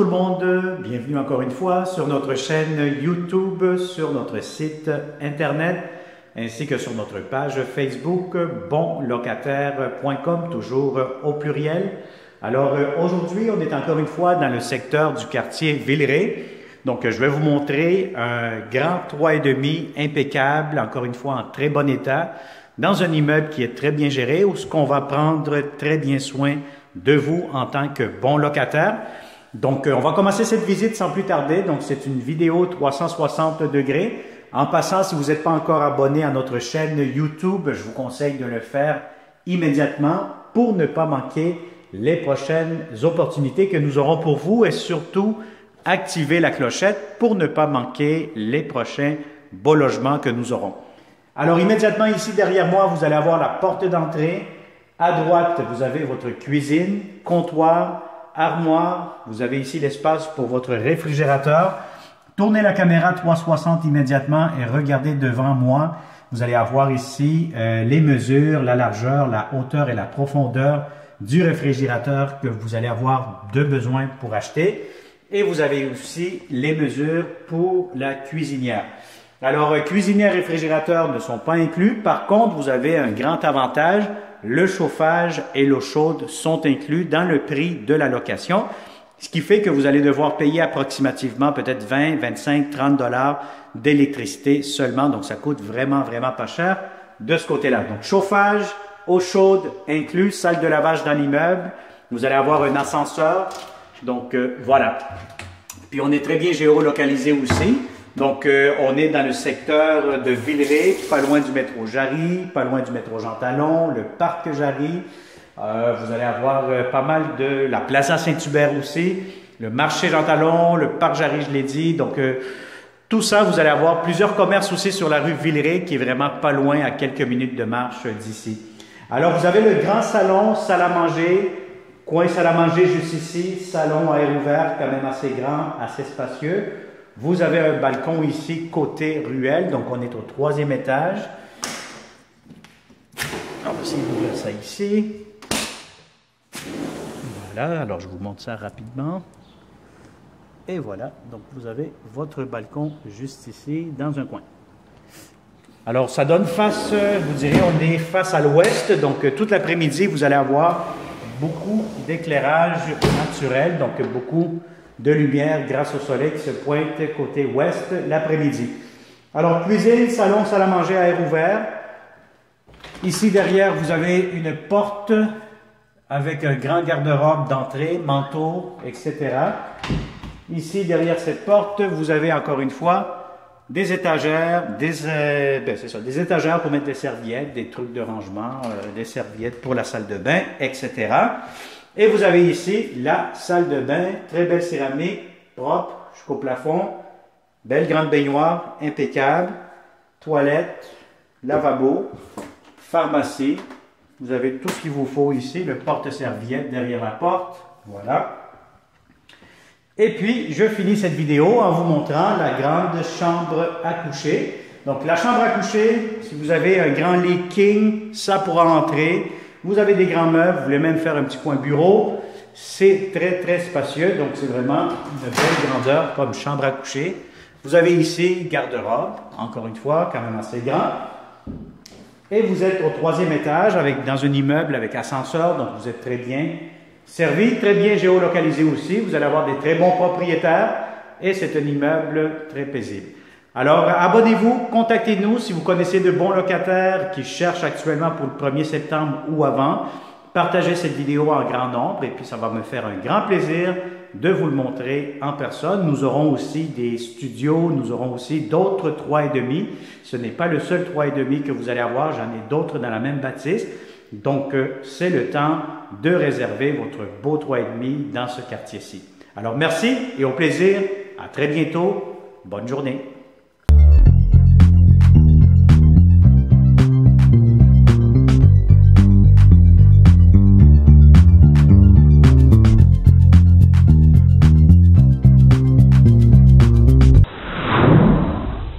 tout le monde, bienvenue encore une fois sur notre chaîne YouTube, sur notre site internet, ainsi que sur notre page Facebook bonlocataire.com, toujours au pluriel. Alors aujourd'hui, on est encore une fois dans le secteur du quartier Villeray. Donc je vais vous montrer un grand 3,5 impeccable, encore une fois en très bon état, dans un immeuble qui est très bien géré, où ce qu'on va prendre très bien soin de vous en tant que bon locataire. Donc, on va commencer cette visite sans plus tarder. Donc, c'est une vidéo 360 degrés. En passant, si vous n'êtes pas encore abonné à notre chaîne YouTube, je vous conseille de le faire immédiatement pour ne pas manquer les prochaines opportunités que nous aurons pour vous et surtout activer la clochette pour ne pas manquer les prochains beaux logements que nous aurons. Alors, immédiatement ici derrière moi, vous allez avoir la porte d'entrée. À droite, vous avez votre cuisine, comptoir, armoire, vous avez ici l'espace pour votre réfrigérateur. Tournez la caméra 360 immédiatement et regardez devant moi. Vous allez avoir ici les mesures, la largeur, la hauteur et la profondeur du réfrigérateur que vous allez avoir de besoin pour acheter. Et vous avez aussi les mesures pour la cuisinière. Alors, cuisinière et réfrigérateur ne sont pas inclus. Par contre, vous avez un grand avantage. Le chauffage et l'eau chaude sont inclus dans le prix de la location, ce qui fait que vous allez devoir payer approximativement peut-être 20, 25, 30 dollars d'électricité seulement. Donc, ça coûte vraiment pas cher de ce côté-là. Donc, chauffage, eau chaude inclus, salle de lavage dans l'immeuble. Vous allez avoir un ascenseur. Donc, voilà. Puis, on est très bien géolocalisé aussi. Donc, on est dans le secteur de Villeray, pas loin du métro Jarry, pas loin du métro Jean Talon, le parc Jarry. Vous allez avoir pas mal de la Plaza Saint-Hubert aussi, le marché Jean Talon, le parc Jarry, je l'ai dit. Donc, tout ça, vous allez avoir plusieurs commerces aussi sur la rue Villeray, qui est vraiment pas loin, à quelques minutes de marche d'ici. Alors, vous avez le grand salon, salle à manger, coin salle à manger juste ici, salon à air ouvert, quand même assez grand, assez spacieux. Vous avez un balcon ici, côté ruelle, donc on est au 3e étage. On va essayer d'ouvrir ça ici. Voilà, alors je vous montre ça rapidement. Et voilà, donc vous avez votre balcon juste ici, dans un coin. Alors ça donne face, vous direz, on est face à l'ouest, donc toute l'après-midi, vous allez avoir beaucoup d'éclairage naturel, donc beaucoup de lumière grâce au soleil qui se pointe côté ouest l'après-midi. Alors, cuisine, salon, salle à manger à air ouvert. Ici, derrière, vous avez une porte avec un grand garde-robe d'entrée, manteau, etc. Ici, derrière cette porte, vous avez encore une fois des étagères, des étagères pour mettre des serviettes, des trucs de rangement, des serviettes pour la salle de bain, etc. Et vous avez ici la salle de bain, très belle céramique, propre jusqu'au plafond, belle grande baignoire, impeccable, toilette, lavabo, pharmacie. Vous avez tout ce qu'il vous faut ici, le porte-serviette derrière la porte, voilà. Et puis, je finis cette vidéo en vous montrant la grande chambre à coucher. Donc, la chambre à coucher, si vous avez un grand lit king, ça pourra entrer. Vous avez des grands meubles, vous voulez même faire un petit coin bureau. C'est très spacieux, donc c'est vraiment une belle grandeur comme chambre à coucher. Vous avez ici garde-robe, encore une fois, quand même assez grand. Et vous êtes au 3e étage, dans un immeuble avec ascenseur, donc vous êtes très bien servi, très bien géolocalisé aussi. Vous allez avoir des très bons propriétaires et c'est un immeuble très paisible. Alors, abonnez-vous, contactez-nous si vous connaissez de bons locataires qui cherchent actuellement pour le 1er septembre ou avant. Partagez cette vidéo en grand nombre et puis ça va me faire un grand plaisir de vous le montrer en personne. Nous aurons aussi des studios, nous aurons aussi d'autres 3,5. Ce n'est pas le seul 3,5 que vous allez avoir, j'en ai d'autres dans la même bâtisse. Donc, c'est le temps de réserver votre beau 3,5 dans ce quartier-ci. Alors, merci et au plaisir. À très bientôt. Bonne journée.